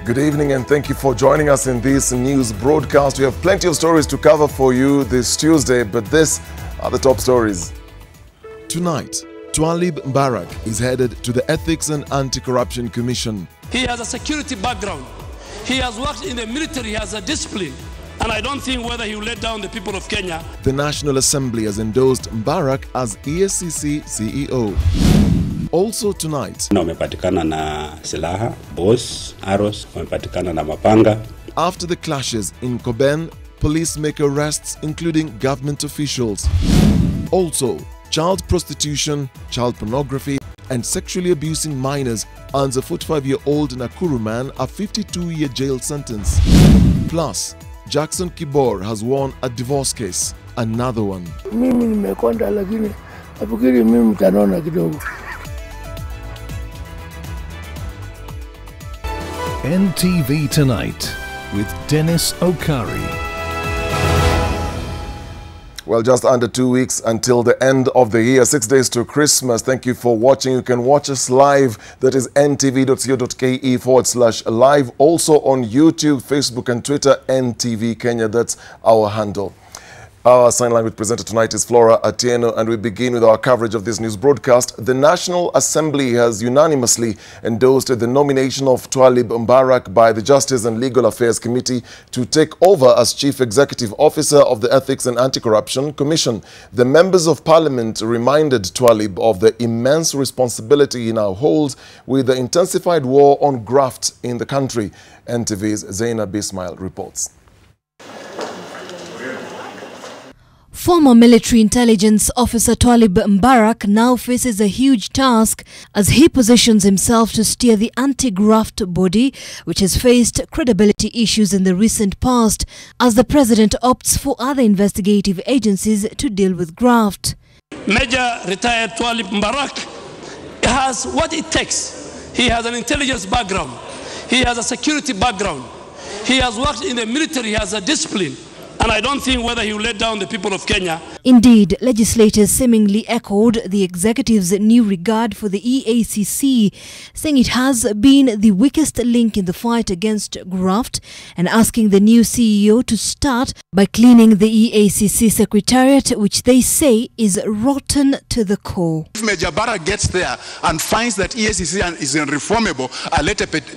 Good evening and thank you for joining us in this news broadcast. We have plenty of stories to cover for you this Tuesday, but these are the top stories. Tonight, Twalib Mbarak is headed to the Ethics and Anti-Corruption Commission. He has a security background. He has worked in the military, he has a discipline. And I don't think whether he will let down the people of Kenya. The National Assembly has endorsed Mbarak as EACC CEO. Also tonight, wamepatikana na silaha, boss, arrows, wamepatikana na mapanga. After the clashes in Koben, police make arrests including government officials. Also, child prostitution, child pornography and sexually abusing minors earns a 45-year-old Nakuru man a 52-year jail sentence. Plus, Jackson Kibour has won a divorce case, another one. Mimi nimekonda lakini nafikiri mimi mtanona kidogo. NTV Tonight with Dennis Okari. Well, just under 2 weeks until the end of the year, 6 days to Christmas. Thank you for watching. You can watch us live. That is ntv.co.ke/live. Also on YouTube, Facebook and Twitter, NTV Kenya. That's our handle. Our sign language presenter tonight is Flora Atieno, and we begin with our coverage of this news broadcast. The National Assembly has unanimously endorsed the nomination of Twalib Mbarak by the Justice and Legal Affairs Committee to take over as Chief Executive Officer of the Ethics and Anti-Corruption Commission. The members of Parliament reminded Twalib of the immense responsibility he now holds with the intensified war on graft in the country. NTV's Zainab Ismail reports. Former military intelligence officer Twalib Mbarak now faces a huge task as he positions himself to steer the anti-graft body, which has faced credibility issues in the recent past, as the president opts for other investigative agencies to deal with graft. Major retired Twalib Mbarak has what it takes. He has an intelligence background. He has a security background. He has worked in the military, he has a discipline. And I don't think whether he will let down the people of Kenya. Indeed, legislators seemingly echoed the executive's new regard for the EACC, saying it has been the weakest link in the fight against graft, and asking the new CEO to start by cleaning the EACC secretariat, which they say is rotten to the core. If Major Barra gets there and finds that EACC is unreformable,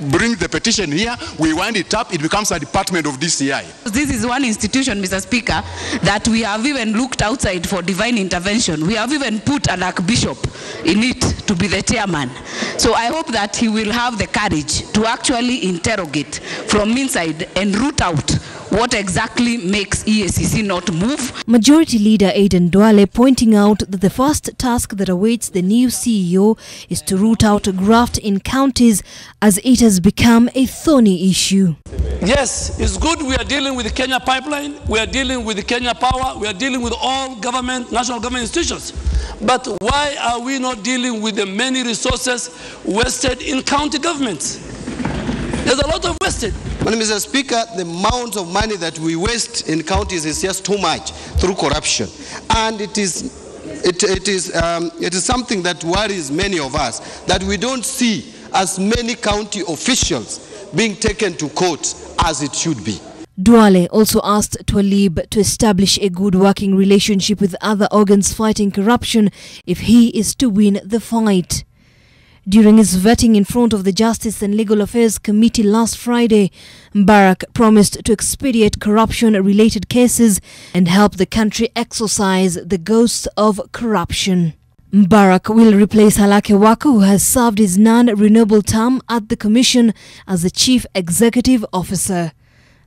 bring the petition here, we wind it up, it becomes a department of DCI. This is one institution, Mr. Speaker, that we have even looked outside for divine intervention. We have even put an archbishop in it to be the chairman. So I hope that he will have the courage to actually interrogate from inside and root out what exactly makes EACC not move. Majority Leader Aden Duale pointing out that the first task that awaits the new CEO is to root out graft in counties, as it has become a thorny issue. Yes, it's good we are dealing with the Kenya pipeline, we are dealing with the Kenya Power, we are dealing with all government, national government institutions. But why are we not dealing with the many resources wasted in county governments? There's a lot of wasted. Mr. Speaker, the amount of money that we waste in counties is just too much through corruption. And it is something that worries many of us, that we don't see as many county officials being taken to court as it should be. Duale also asked Twalib to establish a good working relationship with other organs fighting corruption if he is to win the fight. During his vetting in front of the Justice and Legal Affairs Committee last Friday, Mbarak promised to expedite corruption-related cases and help the country exorcise the ghosts of corruption. Mbarak will replace Halake Wako, who has served his non-renewable term at the Commission as the Chief Executive Officer.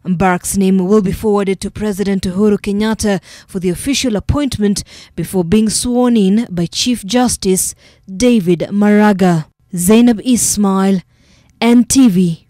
Mbarak's name will be forwarded to President Uhuru Kenyatta for the official appointment before being sworn in by Chief Justice David Maraga. Zainab Ismail, NTV.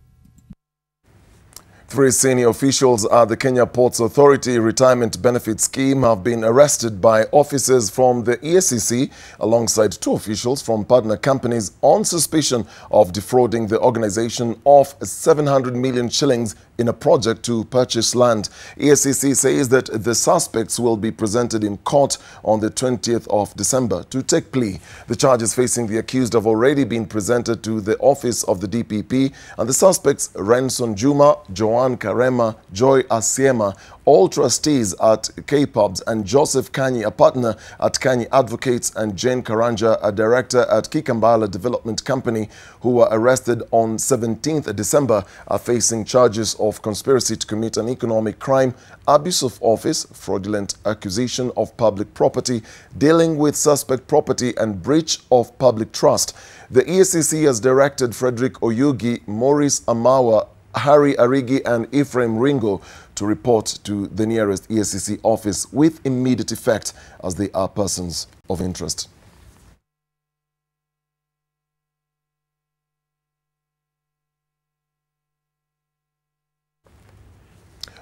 3 senior officials at the Kenya Ports Authority Retirement Benefit Scheme have been arrested by officers from the EACC alongside 2 officials from partner companies on suspicion of defrauding the organization of 700 million shillings in a project to purchase land. EACC says that the suspects will be presented in court on the 20th of December to take plea. The charges facing the accused have already been presented to the office of the DPP, and the suspects Renson Juma, Joanne Karema, Joy Asiema, all trustees at KPUBs, and Joseph Kanyi, a partner at Kanyi Advocates, and Jane Karanja, a director at Kikambala Development Company, who were arrested on 17th December, are facing charges of conspiracy to commit an economic crime, abuse of office, fraudulent acquisition of public property, dealing with suspect property, and breach of public trust. The EACC has directed Frederick Oyugi, Maurice Amawa, Harry Arigi, and Ephraim Ringo to report to the nearest EACC office with immediate effect, as they are persons of interest.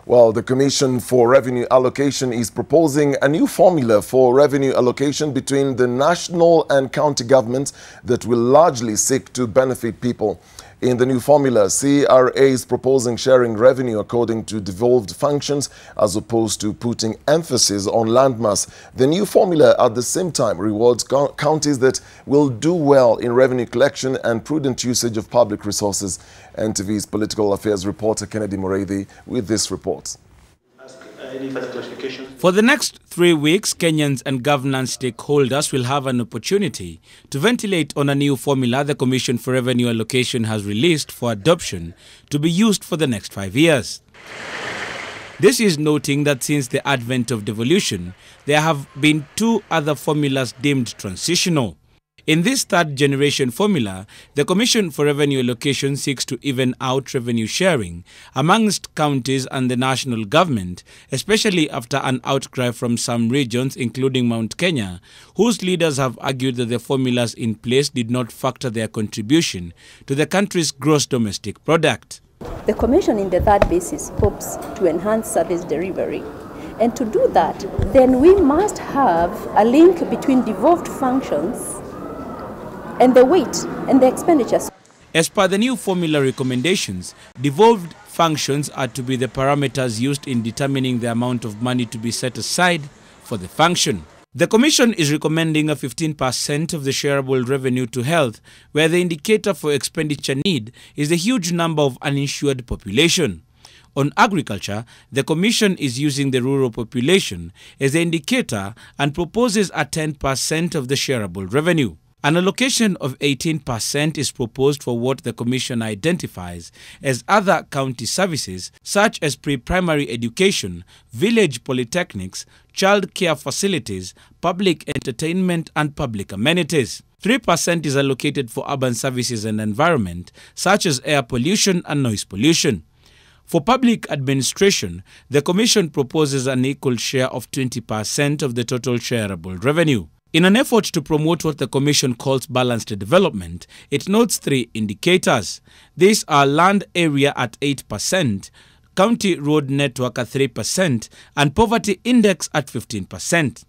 Well, the Commission for Revenue Allocation is proposing a new formula for revenue allocation between the national and county governments that will largely seek to benefit people. In the new formula, CRA is proposing sharing revenue according to devolved functions as opposed to putting emphasis on landmass. The new formula at the same time rewards counties that will do well in revenue collection and prudent usage of public resources. NTV's political affairs reporter Kennedy Mureithi with this report. For the next 3 weeks, Kenyans and governance stakeholders will have an opportunity to ventilate on a new formula the Commission for Revenue Allocation has released for adoption to be used for the next 5 years. This is noting that since the advent of devolution, there have been 2 other formulas deemed transitional. In this third-generation formula, the Commission for Revenue Allocation seeks to even out revenue sharing amongst counties and the national government, especially after an outcry from some regions, including Mount Kenya, whose leaders have argued that the formulas in place did not factor their contribution to the country's gross domestic product. The Commission in the third basis hopes to enhance service delivery. And to do that, then we must have a link between devolved functions and the weight and the expenditures. As per the new formula recommendations, devolved functions are to be the parameters used in determining the amount of money to be set aside for the function. The Commission is recommending a 15% of the shareable revenue to health, where the indicator for expenditure need is the huge number of uninsured population. On agriculture, the Commission is using the rural population as the indicator and proposes a 10% of the shareable revenue. An allocation of 18% is proposed for what the Commission identifies as other county services such as pre-primary education, village polytechnics, child care facilities, public entertainment and public amenities. 3% is allocated for urban services and environment such as air pollution and noise pollution. For public administration, the Commission proposes an equal share of 20% of the total shareable revenue. In an effort to promote what the Commission calls balanced development, it notes 3 indicators. These are land area at 8%, county road network at 3%, and poverty index at 15%.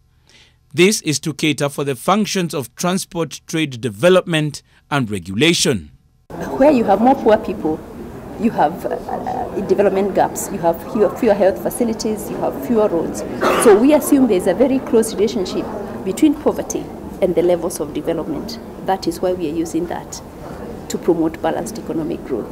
This is to cater for the functions of transport, trade development, and regulation. Where you have more poor people, you have development gaps, you have fewer health facilities, you have fewer roads. So we assume there is a very close relationship between poverty and the levels of development. That is why we are using that to promote balanced economic growth.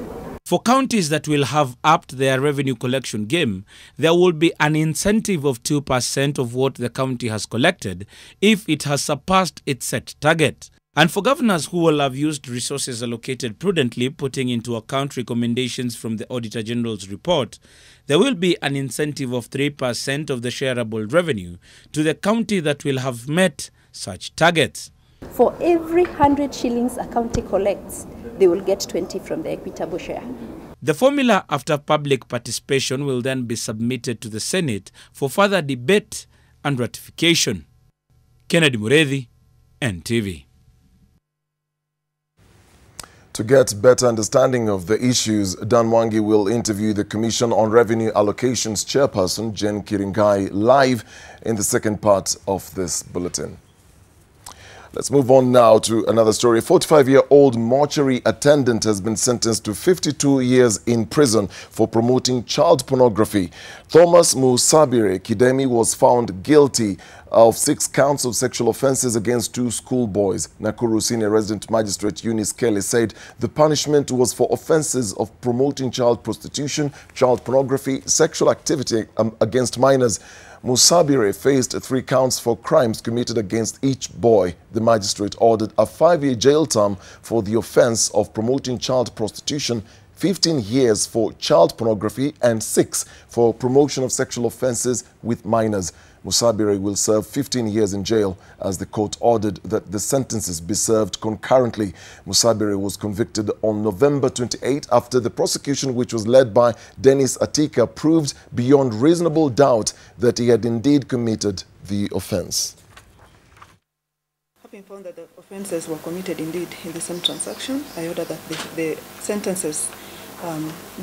For counties that will have upped their revenue collection game, there will be an incentive of 2% of what the county has collected if it has surpassed its set target. And for governors who will have used resources allocated prudently, putting into account recommendations from the Auditor General's report, there will be an incentive of 3% of the shareable revenue to the county that will have met such targets. For every 100 shillings a county collects, they will get 20 from the equitable share. The formula after public participation will then be submitted to the Senate for further debate and ratification. Kennedy Mureithi, NTV. To get better understanding of the issues, Dan Mwangi will interview the Commission on Revenue Allocations chairperson, Jen Kiringai, live in the second part of this bulletin. Let's move on now to another story. A 45-year-old mortuary attendant has been sentenced to 52 years in prison for promoting child pornography. Thomas Musabire Kidemi was found guilty of 6 counts of sexual offences against 2 schoolboys. Nakuru Senior Resident Magistrate Eunice Kelly said the punishment was for offences of promoting child prostitution, child pornography, sexual activity against minors. Musabire faced 3 counts for crimes committed against each boy. The magistrate ordered a 5-year jail term for the offence of promoting child prostitution, 15 years for child pornography, and 6 for promotion of sexual offences with minors. Musabire will serve 15 years in jail as the court ordered that the sentences be served concurrently. Musabire was convicted on November 28 after the prosecution, which was led by Dennis Okari, proved beyond reasonable doubt that he had indeed committed the offence. Having found that the offences were committed indeed in the same transaction, I order that the sentences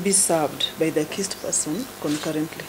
be served by the accused person concurrently.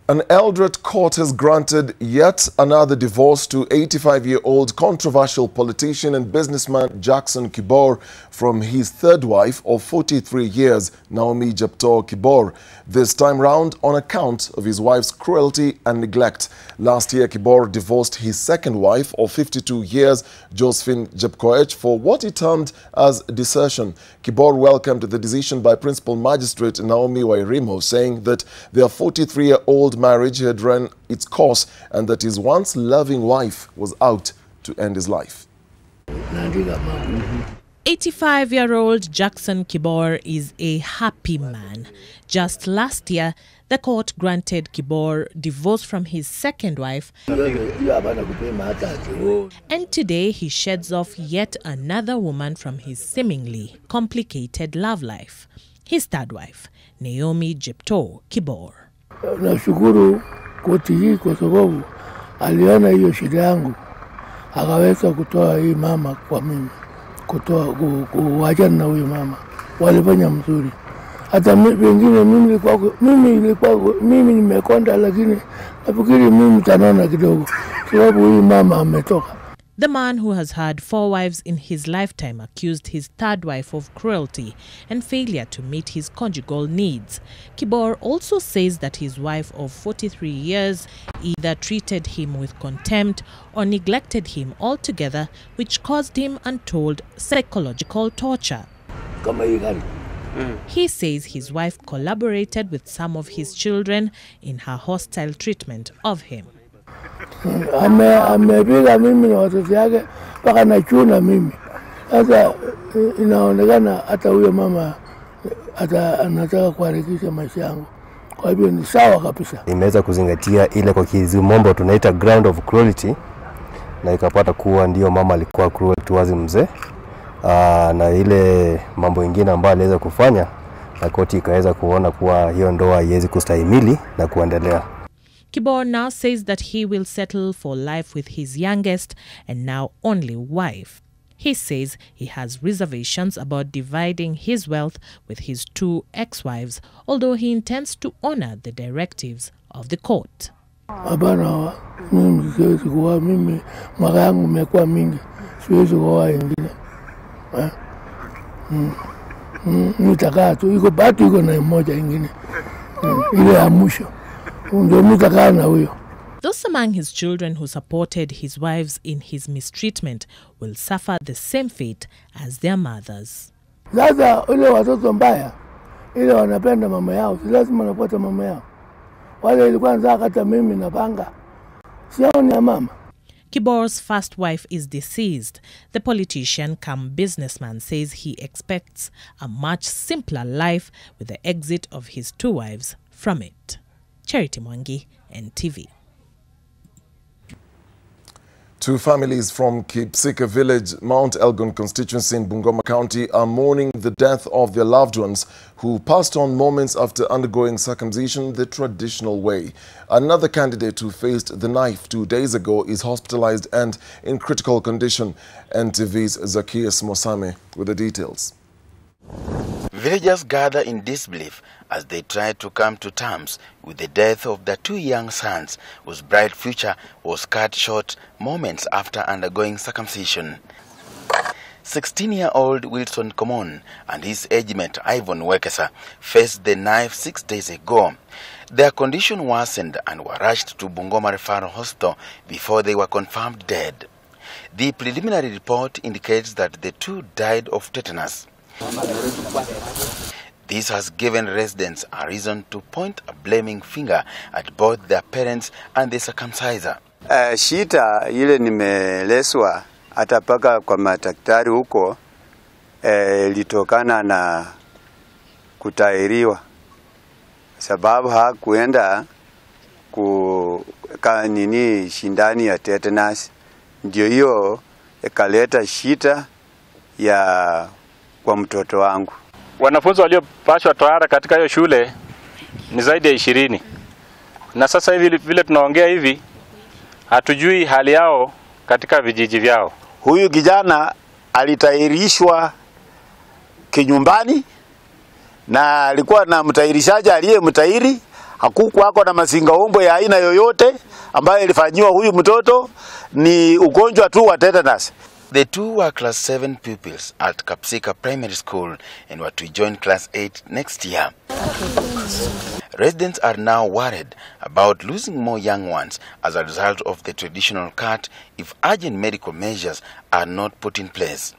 An eldred court has granted yet another divorce to 85-year-old controversial politician and businessman Jackson Kibour from his 3rd wife of 43 years, Naomi Jeptoo Kibour, this time round on account of his wife's cruelty and neglect. Last year, Kibour divorced his 2nd wife of 52 years, Josephine Jepkoech, for what he termed as desertion. Kibour welcomed the decision by Principal Magistrate Naomi Wairimo, saying that their 43-year-old marriage had run its course and that his once loving wife was out to end his life. 85-year-old Jackson Kibour is a happy man. Just last year, the court granted Kibour divorce from his 2nd wife, and today he sheds off yet another woman from his seemingly complicated love life, his 3rd wife, Naomi Jeptoo Kibour. Nashukuru koti hii kwa sababu aliona hiyo shida yangu, akaweza kutoa hii mama kwa mimi, kuwachana na huyu mama, walifanya mzuri. Hata wengine mimi nimekonda, lakini nafikiri mimi tanaona kidogo sababu huyu mama ametoka. The man who has had 4 wives in his lifetime accused his 3rd wife of cruelty and failure to meet his conjugal needs. Kibour also says that his wife of 43 years either treated him with contempt or neglected him altogether, which caused him untold psychological torture. He says his wife collaborated with some of his children in her hostile treatment of him. Amepiga mimi na watoto yake mpaka nachuna mimi. Sasa inaonekana hata huyo mama anataka kuharakisha maisha yangu. Kwa hivyo ni sawa kabisa. Imeweza kuzingatia ile kwa kizungu tunaita ground of cruelty, na ikapata kuwa ndio mama alikuwa cruel towards mzee. Na ile mambo mengine ambayo aliweza kufanya, na koti ikaweza kuona kuwa hiyo ndoa haiwezi kustahimili na kuendelea. Kibour now says that he will settle for life with his youngest and now only wife. He says he has reservations about dividing his wealth with his 2 ex-wives, although he intends to honor the directives of the court. Hapana, mimi siwezi kuoa, mimi mwaka yangu imekuwa mingi, siwezi kuoa ingine. Nitakaa tu, iko bado iko na moja ingine, ile ya mwisho. Those among his children who supported his wives in his mistreatment will suffer the same fate as their mothers. Sasa wale watoto mbaya, ile wanapenda mama yao, si lazima wanapata mama yao. Wale ilikuwa nzaa hata mimi napanga, sio ni mama. Kibour's 1st wife is deceased. The politician come businessman says he expects a much simpler life with the exit of his 2 wives from it. Charity Mwangi, NTV. Two families from Kipsika village, Mount Elgon constituency in Bungoma County are mourning the death of their loved ones who passed on moments after undergoing circumcision the traditional way. Another candidate who faced the knife 2 days ago is hospitalized and in critical condition. NTV's Zacchaeus Mosame with the details. Villagers gather in disbelief as they try to come to terms with the death of their two young sons, whose bright future was cut short moments after undergoing circumcision. 16-year-old Wilson Komon and his age mate Ivan Wekesa faced the knife 6 days ago. Their condition worsened and were rushed to Bungoma Referral Hospital before they were confirmed dead. The preliminary report indicates that the two died of tetanus. This has given residents a reason to point a blaming finger at both their parents and the circumciser. Shita ile nimeleswa hata paka kwa madaktari huko litokana na kutairiwa, sababu hakuenda nini shindani ya tetanus, ndio hiyo ikaleta shita ya kwa mtoto wangu. Wanafunzi waliopashwa tohara katika hiyo shule ni zaidi ya 20. Na sasa hivi vile tunaongea hivi hatujui hali yao katika vijiji vyao. Huyu kijana alitairishwa kinyumbani na alikuwa na mtairishaji aliyemtairi. Hakukuwako na mazingaombo ya aina yoyote ambayo ilifanywa huyu mtoto, ni ugonjwa tu wa tetanus. The two were class 7 pupils at Kipsika Primary School and were to join class 8 next year. Residents are now worried about losing more young ones as a result of the traditional cut if urgent medical measures are not put in place.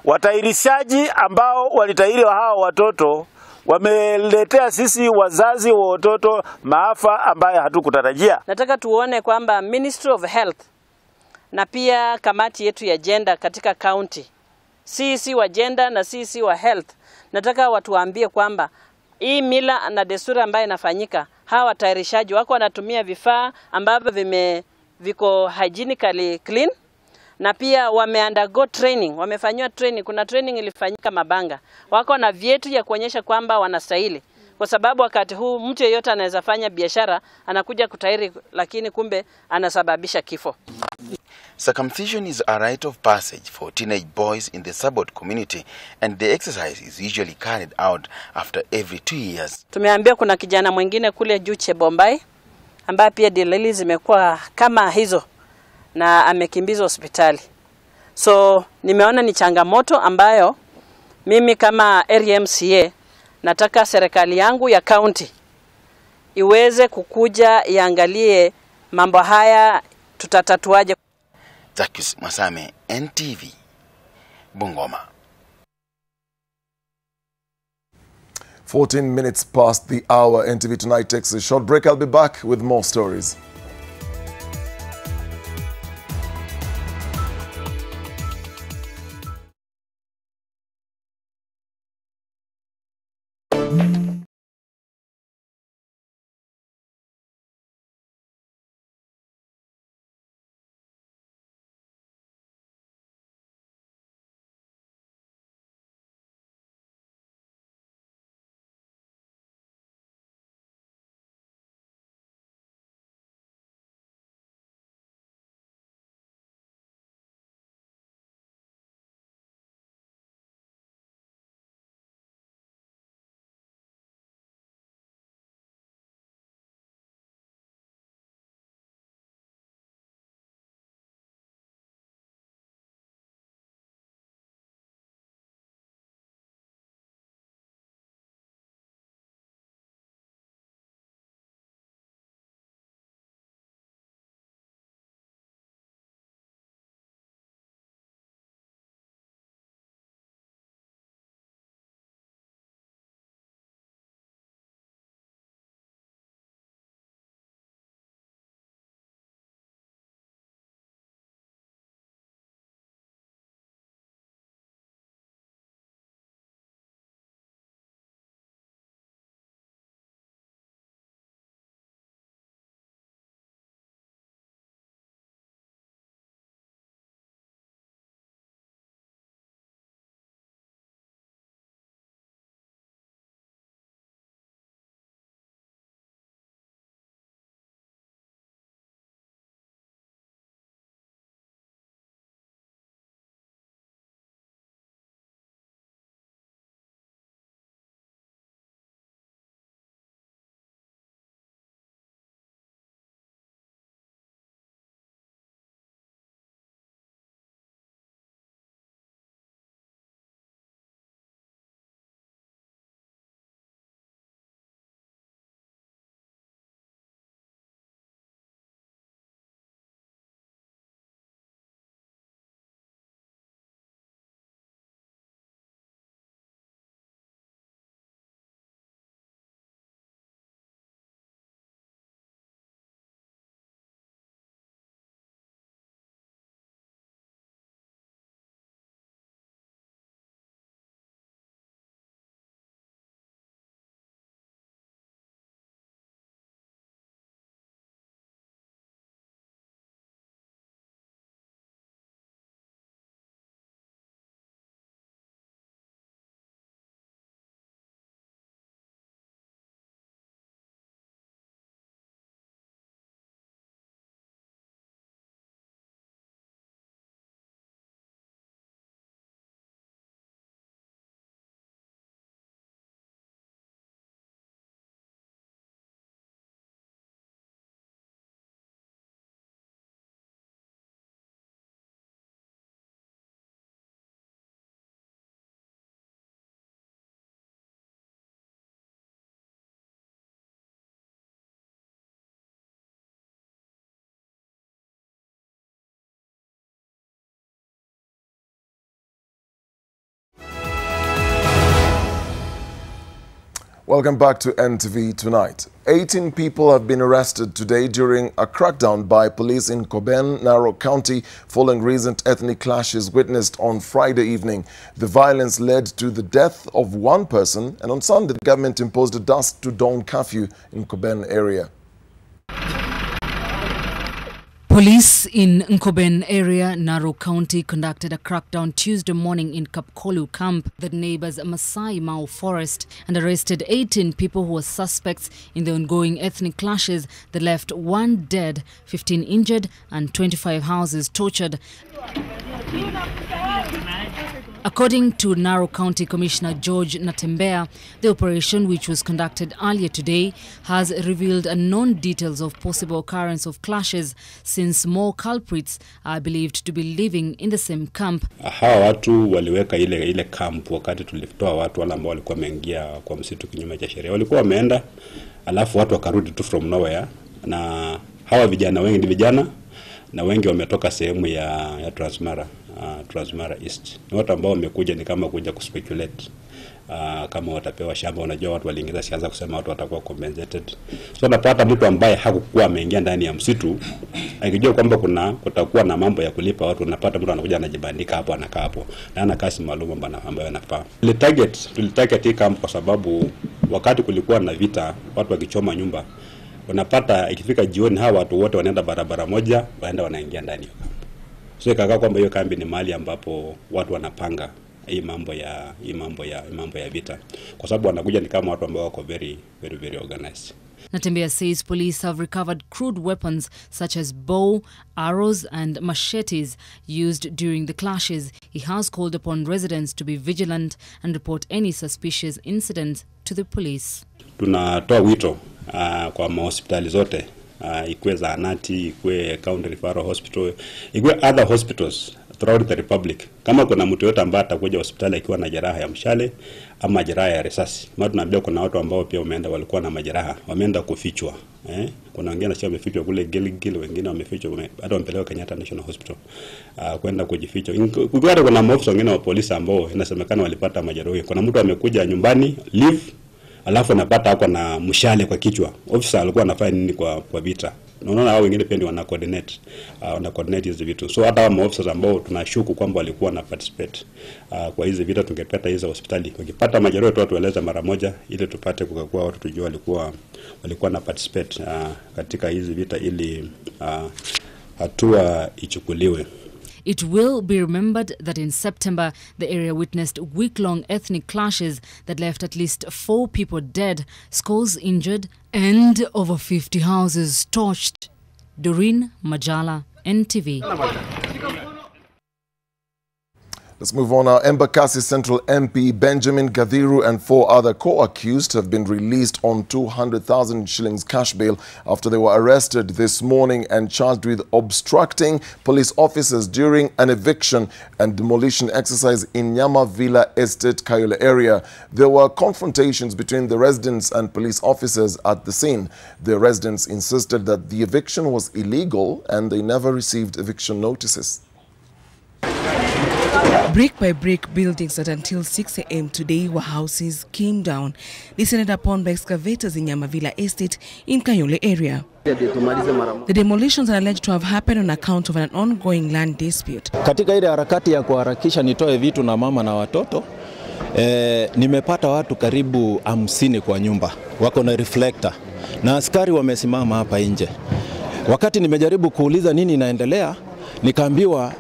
Watairishaji ambao walitairi hao watoto wameletea sisi wazazi wa watoto maafa ambayo hatukutarajia. Nataka tuone kwamba Ministry of Health na pia kamati yetu ya gender katika county, sisi wa gender na sisi wa health, nataka watuambie kwamba hii mila na desturi ambayo inafanyika, hawa watayarishaji wako wanatumia vifaa ambavyo viko hygienically clean, na pia wameundergo training, wamefanywa training. Kuna training ilifanyika Mabanga, wako na vyetu ya kuonyesha kwamba wanastahili, kwa sababu wakati huu mtu yeyote anaweza fanya biashara, anakuja kutairi lakini kumbe anasababisha kifo. Circumcision is a rite of passage for teenage boys in the Sabot community, and the exercise is usually carried out after every 2 years. Tumeambia kuna kijana mwingine kule Juche Bombay ambaye pia dalili zimekuwa kama hizo na amekimbizwa hospitali. So nimeona ni changamoto ambayo mimi kama area MCA nataka serikali yangu ya county iweze kukuja iangalie mambo haya tutatatuaje. Zacchaeus Mosame, NTV, Bungoma. 14 minutes past the hour. NTV Tonight takes a short break. I'll be back with more stories. Welcome back to NTV Tonight. 18 people have been arrested today during a crackdown by police in Koben, Narok County, following recent ethnic clashes witnessed on Friday evening. The violence led to the death of one person, and on Sunday, the government imposed a dusk to dawn curfew in Koben area. Police in Nkoben area, Narok County, conducted a crackdown Tuesday morning in Kapkolu camp, the neighbors Masai Mau forest, and arrested 18 people who were suspects in the ongoing ethnic clashes that left 1 dead, 15 injured, and 25 houses tortured. According to Narok County Commissioner George Natembea, the operation, which was conducted earlier today, has revealed unknown details of possible occurrence of clashes, since more culprits are believed to be living in the same camp. Hawa watu waliweka ile camp wakati tulitoa watu wale ambao walikuwa wameingia kwa msitu kinyume cha sheria. Walikuwa wameenda, alafu watu wakarudi tu from nowhere, na hawa vijana wengi ni vijana na wengi wametoka sehemu ya Transmara East. Ni watu ambao wamekuja ni kama kuja kuspeculate kama watapewa shamba. Unajua watu waliingiza sianza kusema watu watakuwa compensated. So napata mtu ambaye hakukuwa ameingia ndani ya msitu akijua kwamba kutakuwa na mambo ya kulipa watu, unapata mtu anakuja anajibandika hapo, anakaa hapo na ana kazi maalum ambayo anafaa. Tulitarget hii camp kwa sababu wakati kulikuwa na vita, watu wakichoma nyumba, unapata ikifika jioni hawa watu wote wanaenda barabara moja, wanaingia ndani ya kambi. So ikakaa kwamba hiyo kambi ni mahali ambapo watu wanapanga hii mambo ya vita, kwa sababu wanakuja ni kama watu ambao wako very organized. Natembea says police have recovered crude weapons such as bow, arrows and machetes used during the clashes. He has called upon residents to be vigilant and report any suspicious incidents to the police. Tunatoa wito kwa hospitali zote, ikwe zahanati, ikwe county referral hospital, ikwe other hospitals throughout the republic. Kama kuna mtu yote ambaye atakuja hospitali akiwa na jeraha ya mshale ama jeraha ya risasi, maana tunaambia kuna watu ambao pia walikuwa na majeraha, wameenda kufichwa. Kuna wengine sio wamefichwa kule Gilgil, wengine wamefichwa hata wamepelekwa Kenyatta National Hospital kwenda kujificha. Kuna maofisa wengine wa polisi ambao inasemekana walipata majeraha. Kuna mtu amekuja nyumbani live, alafu anapata hapo na mshale kwa kichwa. Officer alikuwa anafanya nini kwa vita? Unaona hao wengine pia wana coordinate hizo vitu. So hata wa officers ambao tunashuku kwamba walikuwa na participate kwa hizo vita, tungepata hizo hospitali. Wakipata majeraha tu tueleza mara moja ili tupate kukagua watu tujue walikuwa na participate katika hizo vita ili hatua ichukuliwe. It will be remembered that in September, the area witnessed week-long ethnic clashes that left at least 4 people dead, scores injured, and over 50 houses torched. Doreen Majala, NTV. Let's move on. Our Embakasi Central MP Benjamin Gadhiru and 4 other co-accused have been released on 200,000 shillings cash bail after they were arrested this morning and charged with obstructing police officers during an eviction and demolition exercise in Nyama Villa Estate, Kayole area. There were confrontations between the residents and police officers at the scene. The residents insisted that the eviction was illegal and they never received eviction notices. Brick by brick, buildings that until 6 a.m. today were houses came down, descended upon by excavators in Nyama Villa Estate in Kayole area. The demolitions are alleged to have happened on account of an ongoing land dispute. Katika ile harakati ya kuharakisha nitoe vitu na mama na watoto, nimepata watu karibu 50 kwa nyumba, wako na reflector, na askari wamesimama hapa nje. Wakati nimejaribu kuuliza nini inaendelea, nikaambiwa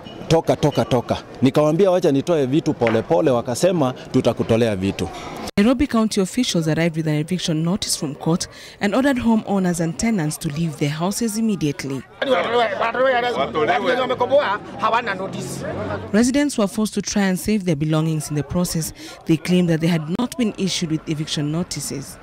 toka. Nikawaambia wacha nitoe vitu pole, wakasema tutakutolea vitu. Nairobi County officials arrived with an eviction notice from court and ordered homeowners and tenants to leave their houses immediately. Residents were forced to try and save their belongings in the process. They claimed that they had not been issued with eviction notices.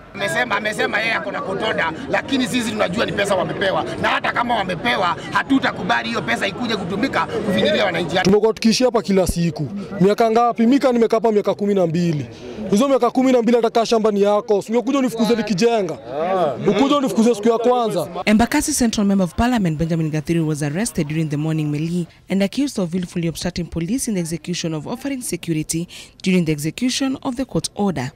Amesema yeye akona kutoda, lakini sisi tunajua ni pesa wamepewa, na hata kama wamepewa hatutakubali hiyo pesa ikuje kutumika kufinyilia wananchi. Tumekuwa tukiishi hapa kila siku. Miaka ngapi? Mika nimekaa hapa miaka 12. Hizo miaka 12 hata shamba ni yako. Usingekuja unifukuze nikijenga. Ukuja unifukuze siku ya kwanza. Embakasi Central Member of Parliament Benjamin Gadhiru was arrested during the morning melee and accused of willfully obstructing police in the execution of offering security during the execution of the court order.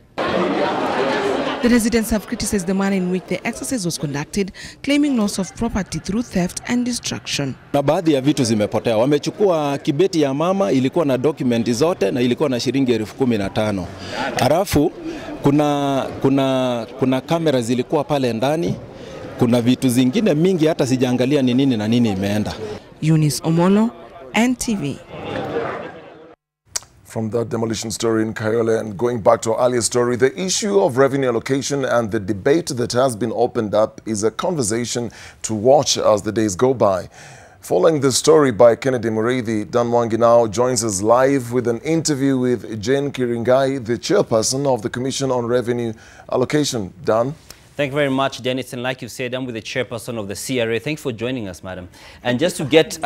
The residents have criticized the manner in which the exercise was conducted, claiming loss of property through theft and destruction. Na baadhi ya vitu zimepotea. Wamechukua kibeti ya mama, ilikuwa na dokumenti zote na ilikuwa na shilingi 15,000. Halafu kuna kamera zilikuwa pale ndani. Kuna vitu zingine mingi hata sijaangalia ni nini na nini imeenda. Eunice Omolo, NTV. From that demolition story in Kayole, and going back to our earlier story, the issue of revenue allocation and the debate that has been opened up is a conversation to watch as the days go by. Following this story by Kennedy Mureithi, Dan Mwangi now joins us live with an interview with Jane Kiringai, the chairperson of the Commission on Revenue Allocation. Dan? Thank you very much, Dennis. And like you said, I'm with the chairperson of the CRA. Thanks for joining us, madam. And just to get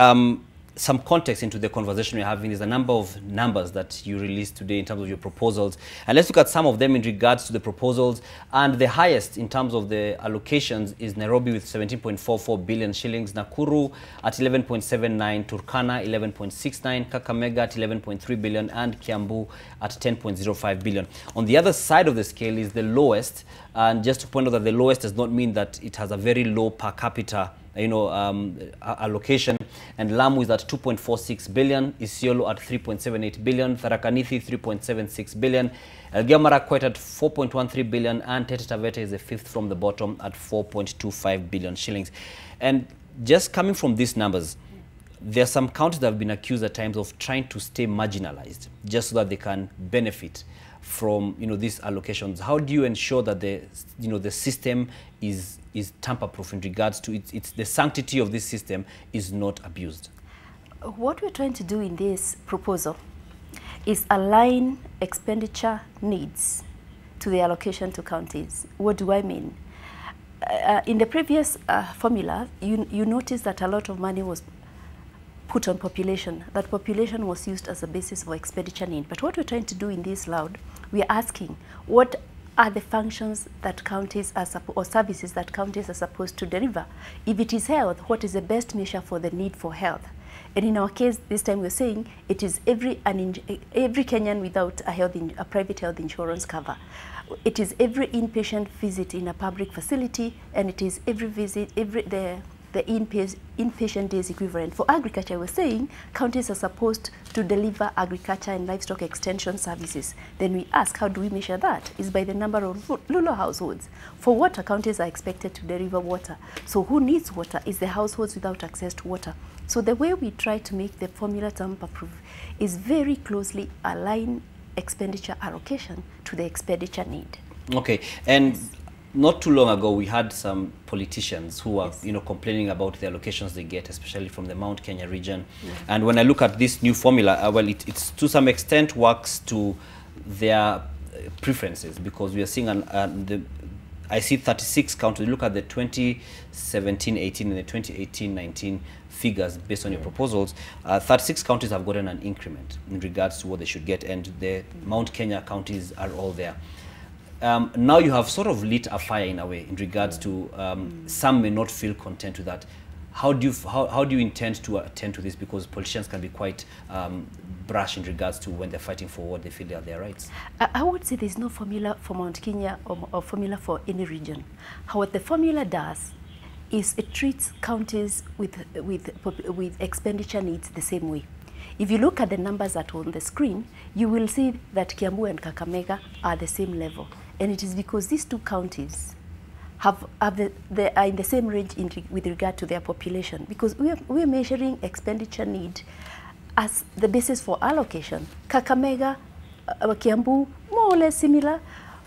some context into the conversation we're having, there's a number of numbers that you released today in terms of your proposals. And let's look at some of them in regards to the proposals. And the highest in terms of the allocations is Nairobi with 17.44 billion shillings, Nakuru at 11.79, Turkana 11.69, Kakamega at 11.3 billion, and Kiambu at 10.05 billion. On the other side of the scale is the lowest. And just to point out that the lowest does not mean that it has a very low per capita allocation, and Lamu is at 2.46 billion, Isiolo at 3.78 billion, Tharakanithi 3.76 billion, Elgeyo Marakwet at 4.13 billion, and Taita Taveta is the fifth from the bottom at 4.25 billion shillings. And just coming from these numbers, there are some counties that have been accused at times of trying to stay marginalized just so that they can benefit from these allocations. How do you ensure that the system is tamper-proof in regards to the sanctity of this system is not abused? What we're trying to do in this proposal is align expenditure needs to the allocation to counties. What do I mean? In the previous formula, you notice that a lot of money was put on population. That population was used as a basis for expenditure need. But what we're trying to do in this loud, we are asking, what are the functions that counties are or services that counties are supposed to deliver? If it is health, what is the best measure for the need for health? And in our case, this time we're saying it is every Kenyan without a private health insurance cover. It is every inpatient visit in a public facility, and it is every visit, the inpatient days equivalent. For agriculture, we're saying counties are supposed to deliver agriculture and livestock extension services. Then we ask, how do we measure that? Is by the number of rural households. For water, counties are expected to deliver water. So who needs water? Is the households without access to water. So the way we try to make the formula tamper-proof is very closely align expenditure allocation to the expenditure need. Okay, and not too long ago, we had some politicians who are, complaining about the allocations they get, especially from the Mount Kenya region. Yeah. And when I look at this new formula, well, it's to some extent works to their preferences, because we are seeing I see 36 counties. Look at the 2017-18 and the 2018-19 figures based on your proposals. 36 counties have gotten an increment in regards to what they should get, and the Mount Kenya counties are all there. Now you have sort of lit a fire in a way in regards to some may not feel content with that. How do you intend to attend to this? Because politicians can be quite brash in regards to when they're fighting for what they feel are their rights. I would say there's no formula for Mount Kenya or formula for any region. What the formula does is it treats counties with expenditure needs the same way. If you look at the numbers that are on the screen, you will see that Kiambu and Kakamega are the same level. And it is because these two counties are in the same range with regard to their population. Because we are measuring expenditure need as the basis for allocation. Kakamega, Kiambu, more or less similar.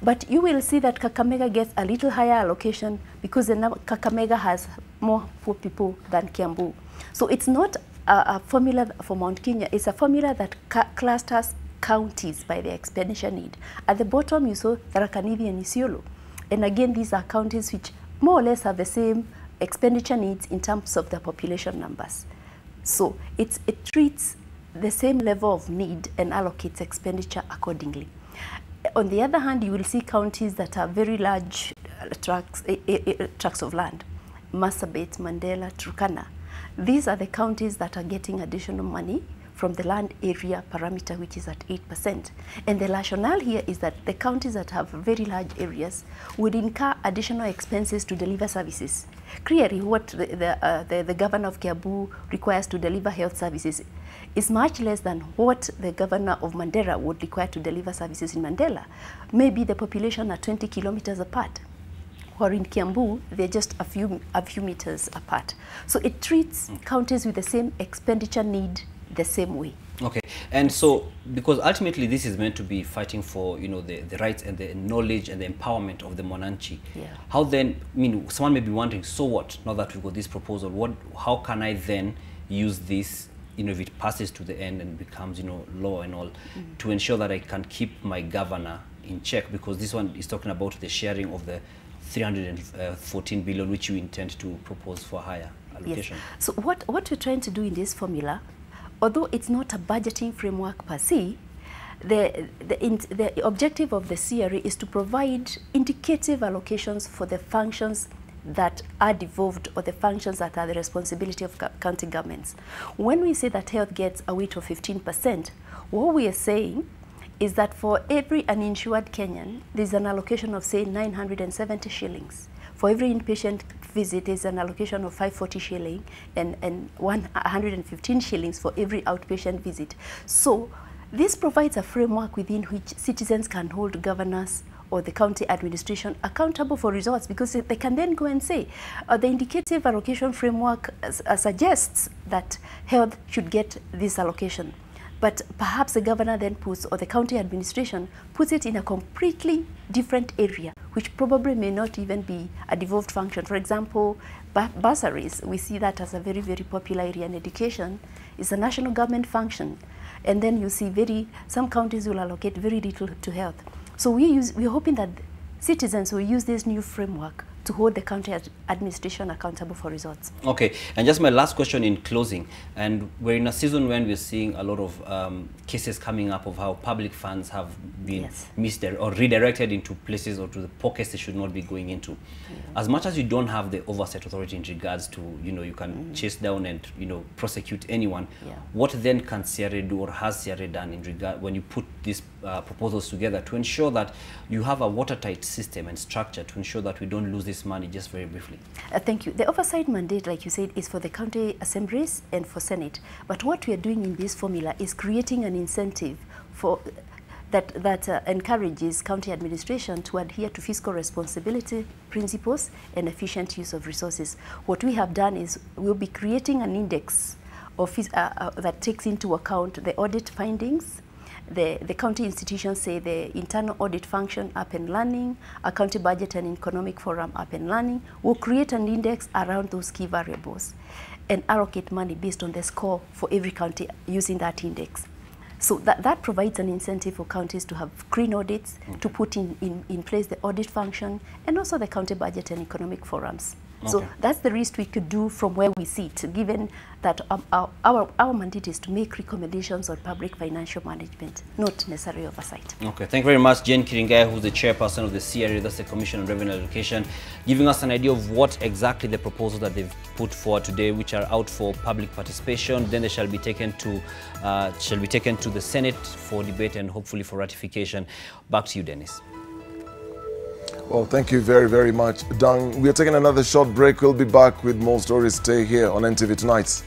But you will see that Kakamega gets a little higher allocation because Kakamega has more poor people than Kiambu. So it's not a formula for Mount Kenya. It's a formula that clusters counties by their expenditure need. At the bottom, you saw Tharakanithi and Isiolo. And again, these are counties which more or less have the same expenditure needs in terms of their population numbers. So it treats the same level of need and allocates expenditure accordingly. On the other hand, you will see counties that are very large tracts of land. Marsabit, Mandela, Turkana. These are the counties that are getting additional money from the land area parameter, which is at 8%. And the rationale here is that the counties that have very large areas would incur additional expenses to deliver services. Clearly, what the governor of Kibour requires to deliver health services is much less than what the governor of Mandera would require to deliver services in Mandela. Maybe the population are 20 kilometers apart, or in Kiambu, they're just a few meters apart. So it treats counties with the same expenditure need the same way. Okay, and so because ultimately this is meant to be fighting for, you know, the rights and the knowledge and the empowerment of the Monanchi. Yeah. How then, I mean, someone may be wondering, so what? Now that we've got this proposal, how can I then use this, you know, if it passes to the end and becomes, you know, law and all, to ensure that I can keep my governor in check? Because this one is talking about the sharing of the 314 billion which you intend to propose for higher allocation. Yes. So what we're trying to do in this formula, although it's not a budgeting framework per se, the objective of the CRA is to provide indicative allocations for the functions that are devolved, or the functions that are the responsibility of county governments. When we say that health gets a weight of 15%, what we are saying is that for every uninsured Kenyan, there's an allocation of, say, 970 shillings. For every inpatient visit, there's an allocation of 540 shilling and 115 shillings for every outpatient visit. So this provides a framework within which citizens can hold governors or the county administration accountable for results, because they can then go and say, the indicative allocation framework suggests that health should get this allocation. But perhaps the governor then puts, or the county administration puts it in a completely different area, which probably may not even be a devolved function. For example, bursaries, we see that as a very, very popular area, and education is a national government function. And then you see some counties will allocate very little to health. So we're hoping that citizens will use this new framework to hold the county administration accountable for results. Okay, and just my last question in closing, and we're in a season when we're seeing a lot of cases coming up of how public funds have been or redirected into places or to the pockets they should not be going into. As much as you don't have the oversight authority in regards to, you know, you can chase down and, you know, prosecute anyone, what then can CRA do, or has CRA done in regard when you put these proposals together to ensure that you have a watertight system and structure to ensure that we don't lose this money? Just very briefly. Thank you. The oversight mandate, like you said, is for the county assemblies and for Senate. But what we are doing in this formula is creating an incentive for that encourages county administration to adhere to fiscal responsibility principles and efficient use of resources. What we have done is we'll be creating an index of that takes into account the audit findings. The county institutions say the internal audit function up and running, a county budget and economic forum up and running. We'll create an index around those key variables and allocate money based on the score for every county using that index. So that provides an incentive for counties to have clean audits, to put in place the audit function, and also the county budget and economic forums. So that's the least we could do from where we sit, given that our mandate is to make recommendations on public financial management, not necessarily oversight. Okay, thank you very much, Jane Kiringai, who's the chairperson of the CRA, that's the Commission on Revenue Allocation, giving us an idea of what exactly the proposals that they've put forward today, which are out for public participation. Then they shall be taken to the Senate for debate and hopefully for ratification. Back to you, Dennis. Well, thank you very, very much, Dang. We are taking another short break. We'll be back with more stories. Stay here on NTV Tonight.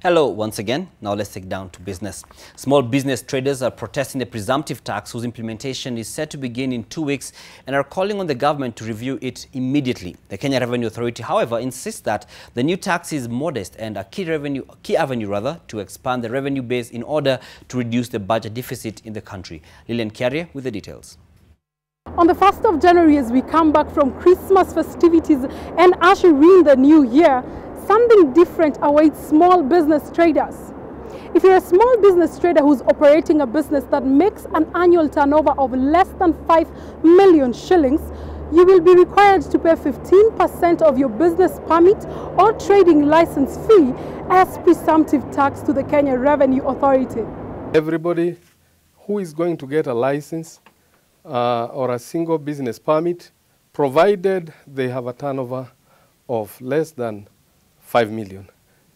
Hello once again. Now let's take down to business. Small business traders are protesting the presumptive tax whose implementation is set to begin in 2 weeks and are calling on the government to review it immediately. The Kenya Revenue Authority, however, insists that the new tax is modest and a key avenue to expand the revenue base in order to reduce the budget deficit in the country. Lilian Kiarie with the details. On the 1st of January, as we come back from Christmas festivities and ushering in the new year, something different awaits small business traders. If you're a small business trader who's operating a business that makes an annual turnover of less than 5 million shillings, you will be required to pay 15% of your business permit or trading license fee as presumptive tax to the Kenya Revenue Authority. Everybody who is going to get a license or a single business permit, provided they have a turnover of less than 5 million,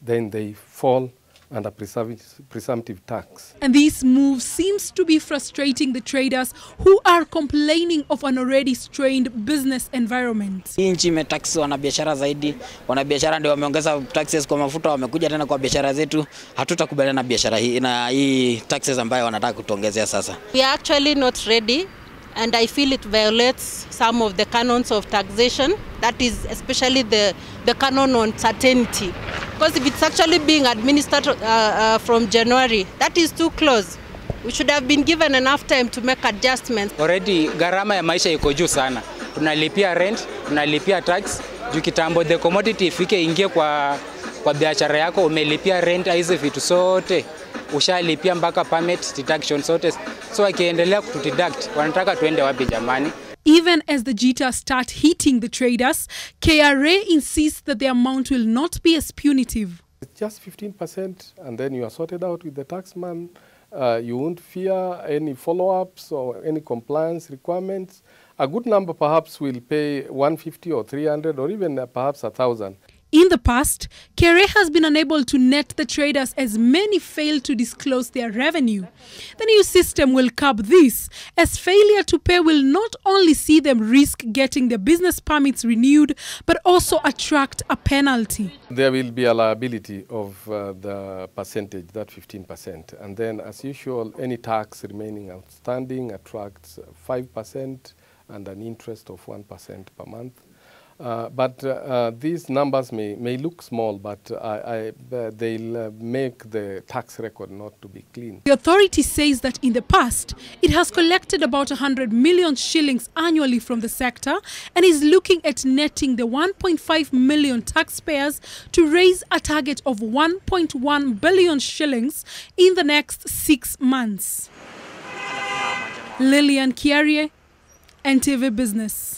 then they fall under presumptive tax. And this move seems to be frustrating the traders who are complaining of an already strained business environment. Hii nchi imetax wanabiashara zaidi, wanabiashara ndio wameongeza taxes kwa mafuta, wamekuja tena kwa biashara zetu. Hatutakubaliana na biashara hii na hii taxes ambayo wanataka kutuongezea sasa. We are actually not ready, and I feel it violates some of the canons of taxation, that is especially the canon on certainty. Because if it's actually being administered from January, that is too close. We should have been given enough time to make adjustments. Already gharama ya maisha iko juu sana. Tunalipia rent, tunalipia tax. Juu kitambo the commodity ifike ingie kwa biashara yako, umelipia rent hizo vitu sote. Ushalipia mpaka permit deduction sote. So akiendelea kutudeduct, wanataka tuende wapi jamani? Even as the jitters start hitting the traders, KRA insists that the amount will not be as punitive. It's just 15% and then you are sorted out with the taxman. You won't fear any follow-ups or any compliance requirements. A good number perhaps will pay 150 or 300 or even perhaps 1,000. In the past, KRA has been unable to net the traders as many fail to disclose their revenue. The new system will curb this, as failure to pay will not only see them risk getting their business permits renewed, but also attract a penalty. There will be a liability of the percentage, that 15%. And then, as usual, any tax remaining outstanding attracts 5% and an interest of 1% per month. But these numbers may look small, but they'll make the tax record not to be clean. The authority says that in the past, it has collected about 100 million shillings annually from the sector and is looking at netting the 1.5 million taxpayers to raise a target of 1.1 billion shillings in the next 6 months. Lilian Kiarie, NTV Business.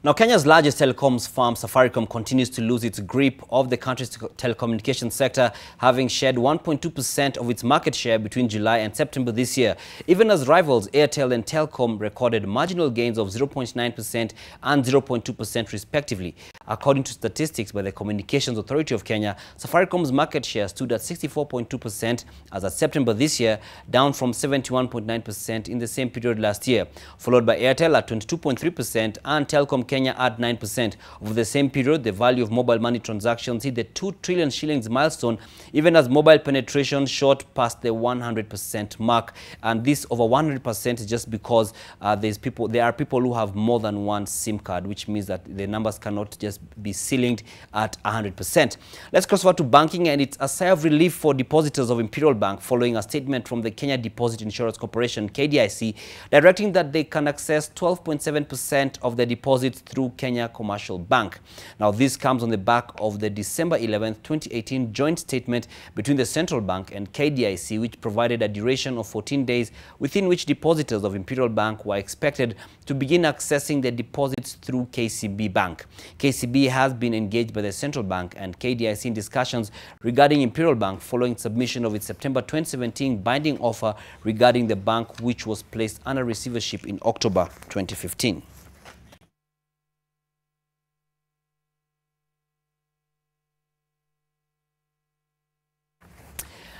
Now, Kenya's largest telecoms firm, Safaricom, continues to lose its grip of the country's telecommunications sector, having shared 1.2% of its market share between July and September this year, even as rivals Airtel and Telcom recorded marginal gains of 0.9% and 0.2% respectively. According to statistics by the Communications Authority of Kenya, Safaricom's market share stood at 64.2% as of September this year, down from 71.9% in the same period last year, followed by Airtel at 22.3% and Telcom Kenya at 9%. Over the same period, the value of mobile money transactions hit the 2 trillion shillings milestone, even as mobile penetration shot past the 100% mark. And this over 100% is just because there are people who have more than one SIM card, which means that the numbers cannot just be ceilinged at 100%. Let's cross over to banking, and it's a sigh of relief for depositors of Imperial Bank following a statement from the Kenya Deposit Insurance Corporation, KDIC, directing that they can access 12.7% of their deposits through Kenya Commercial Bank. Now, this comes on the back of the December 11, 2018 joint statement between the Central Bank and KDIC, which provided a duration of 14 days within which depositors of Imperial Bank were expected to begin accessing their deposits through KCB Bank. KCB has been engaged by the Central Bank and KDIC in discussions regarding Imperial Bank following submission of its September 2017 binding offer regarding the bank, which was placed under receivership in October 2015.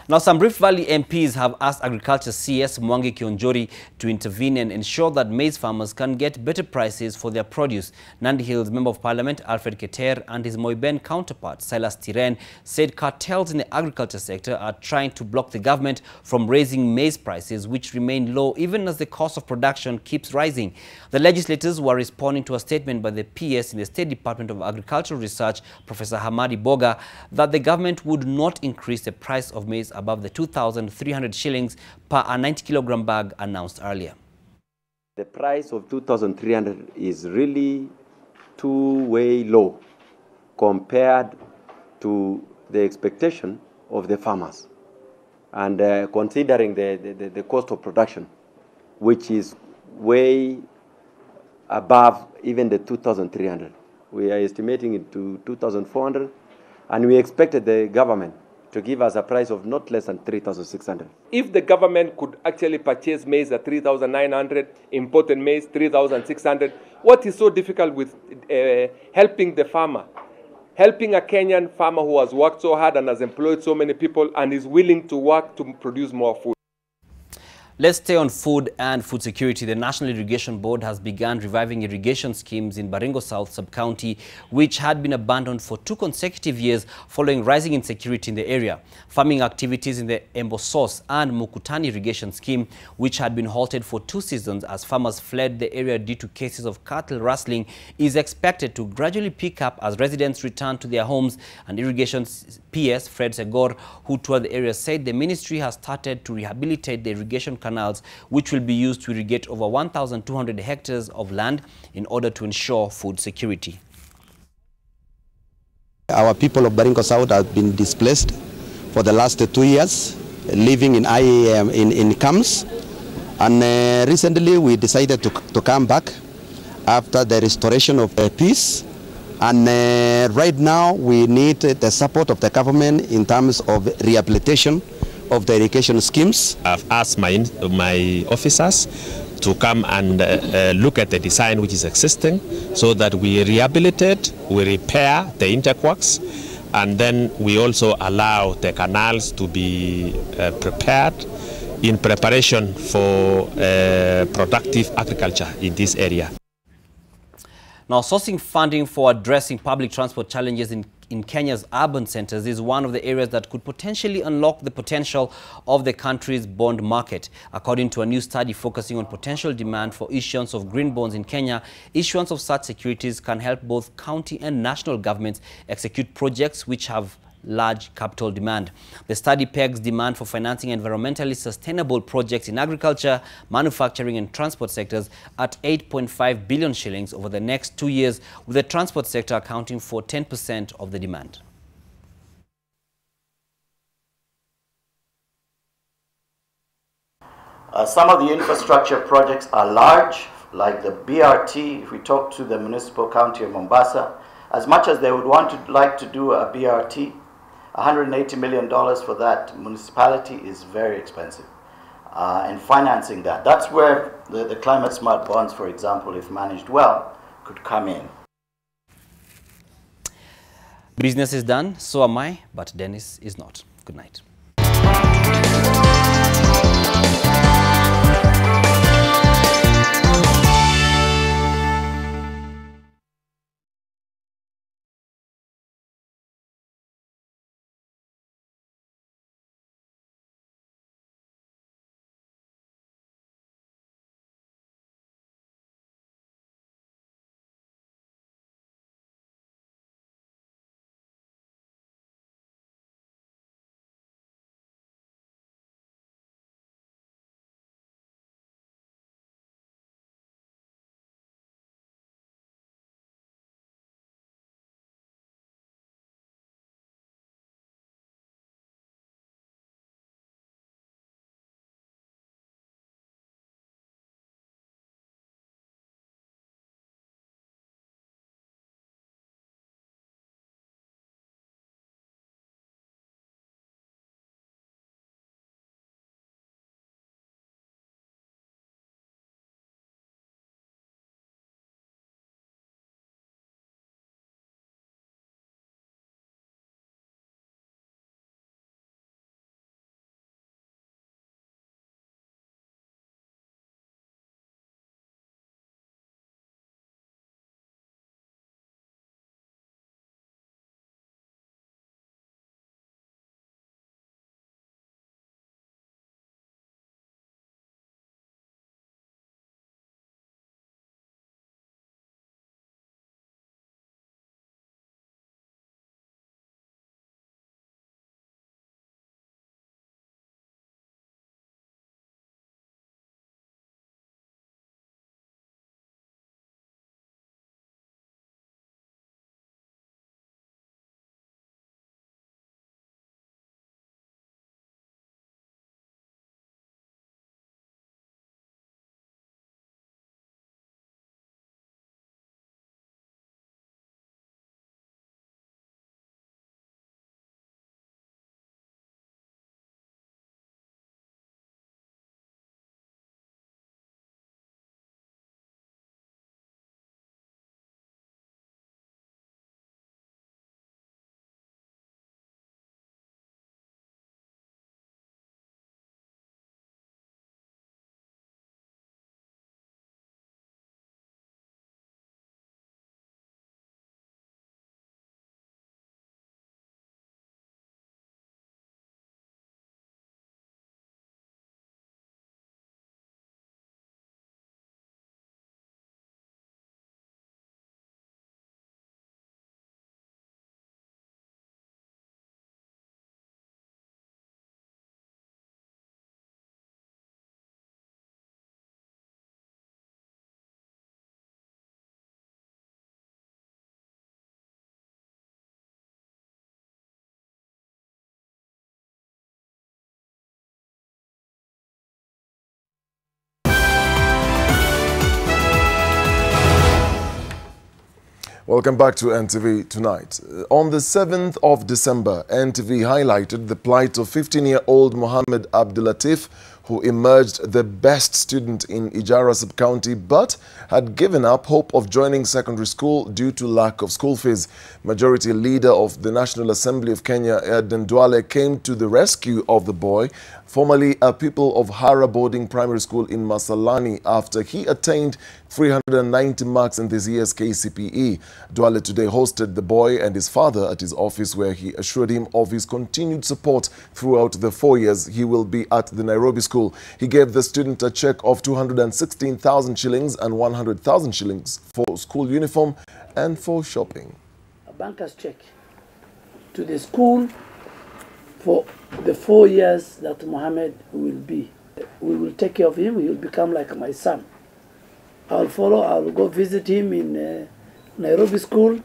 Now, some Rift Valley MPs have asked Agriculture CS Mwangi Kionjori to intervene and ensure that maize farmers can get better prices for their produce. Nandi Hills Member of Parliament Alfred Keter and his Moiben counterpart Silas Tiren said cartels in the agriculture sector are trying to block the government from raising maize prices, which remain low even as the cost of production keeps rising. The legislators were responding to a statement by the PS in the State Department of Agricultural Research, Professor Hamadi Boga, that the government would not increase the price of maize above the 2,300 shillings per a 90-kilogram bag announced earlier. The price of 2,300 is really way low compared to the expectation of the farmers, and considering the cost of production, which is way above even the 2,300. We are estimating it to 2,400, and we expected the government to give us a price of not less than 3,600. If the government could actually purchase maize at 3,900, imported maize 3,600, what is so difficult with helping the farmer? Helping a Kenyan farmer who has worked so hard and has employed so many people and is willing to work to produce more food. Let's stay on food and food security. The National Irrigation Board has begun reviving irrigation schemes in Baringo South Sub-County, which had been abandoned for 2 consecutive years following rising insecurity in the area. Farming activities in the Embosos and Mukutani irrigation scheme, which had been halted for 2 seasons as farmers fled the area due to cases of cattle rustling, is expected to gradually pick up as residents return to their homes. And Irrigation PS Fred Segor, who toured the area, said the ministry has started to rehabilitate the irrigation canals, which will be used to irrigate over 1,200 hectares of land in order to ensure food security. Our people of Baringo South have been displaced for the last 2 years, living in IAM in camps, and recently we decided to come back after the restoration of peace. And right now we need the support of the government in terms of rehabilitation of the irrigation schemes. I've asked my officers to come and look at the design which is existing so that we rehabilitate, we repair the interquarks, and then we also allow the canals to be prepared in preparation for productive agriculture in this area. Now, sourcing funding for addressing public transport challenges in Kenya's urban centers is one of the areas that could potentially unlock the potential of the country's bond market. According to a new study focusing on potential demand for issuance of green bonds in Kenya, issuance of such securities can help both county and national governments execute projects which have large capital demand. The study pegs demand for financing environmentally sustainable projects in agriculture, manufacturing and transport sectors at 8.5 billion shillings over the next 2 years, with the transport sector accounting for 10% of the demand. Some of the infrastructure projects are large, like the BRT. If we talk to the municipal county of Mombasa, as much as they would like to do a BRT, $180 million for that municipality is very expensive. And financing that's where the climate smart bonds, for example, if managed well, could come in. Business is done, so am I, but Dennis is not. Good night. Welcome back to NTV Tonight. On the 7th of December, NTV highlighted the plight of 15-year-old Mohammed Abdulatif, who emerged the best student in Ijara sub-county but had given up hope of joining secondary school due to lack of school fees. Majority Leader of the National Assembly of Kenya, Eden Duale, came to the rescue of the boy, formerly a pupil of Hara Boarding Primary School in Masalani, after he attained 390 marks in this year's KCPE. Duale today hosted the boy and his father at his office, where he assured him of his continued support throughout the 4 years he will be at the Nairobi school. He gave the student a check of 216,000 shillings and 100,000 shillings for school uniform and for shopping. A banker's check to the school for the 4 years that Mohammed will be. We will take care of him. He will become like my son. I'll follow. I'll go visit him in Nairobi school.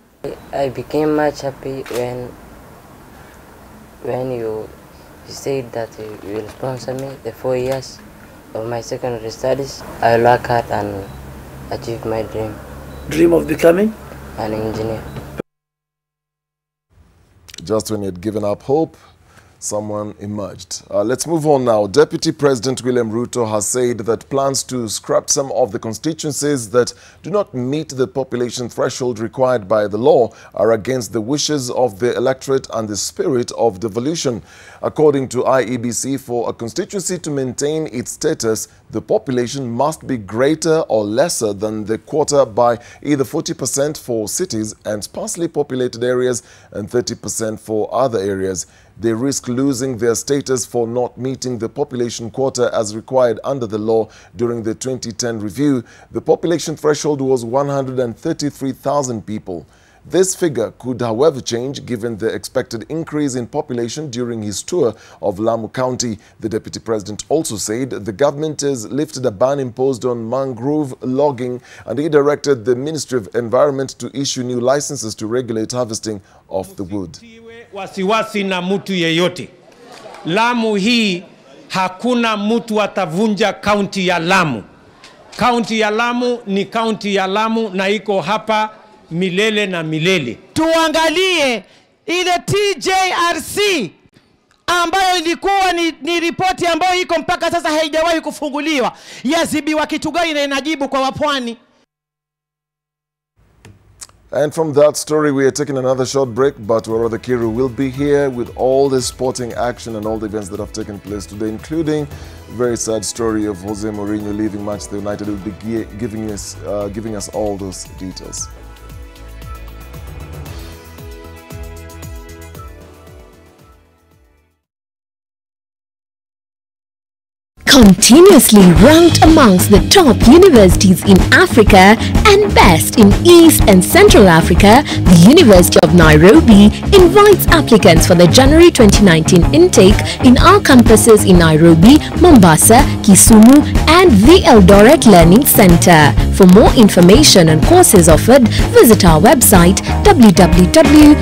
I became much happy when you said that you will sponsor me the 4 years of my secondary studies. I will work hard and achieve my dream. Dream of becoming? An engineer. Just when he had given up hope, someone emerged. Let's move on now. Deputy President William Ruto has said that plans to scrap some of the constituencies that do not meet the population threshold required by the law are against the wishes of the electorate and the spirit of devolution. According to IEBC, for a constituency to maintain its status, the population must be greater or lesser than the quota by either 40% for cities and sparsely populated areas and 30% for other areas. They risk losing their status for not meeting the population quota as required under the law. During the 2010 review, the population threshold was 133,000 people. This figure could, however, change given the expected increase in population during his tour of Lamu County. The Deputy President also said the government has lifted a ban imposed on mangrove logging, and he directed the Ministry of Environment to issue new licenses to regulate harvesting of the wood. Wasiwasi na mtu yeyote. Lamu hii hakuna mtu atavunja kaunti ya Lamu. Kaunti ya Lamu ni kaunti ya Lamu na iko hapa milele na milele. Tuangalie ile TJRC ambayo ilikuwa ni ripoti ambayo iko mpaka sasa haijawahi kufunguliwa. Yazibiwa kitu gani na inajibu kwa wapwani? And from that story, we are taking another short break, but Warada Kiru will be here with all the sporting action and all the events that have taken place today, including a very sad story of Jose Mourinho leaving Manchester United. He will be giving us all those details. Continuously ranked amongst the top universities in Africa and best in East and Central Africa, the University of Nairobi invites applicants for the January 2019 intake in our campuses in Nairobi, Mombasa, Kisumu and the Eldoret Learning Center. For more information and courses offered, visit our website www.unbi.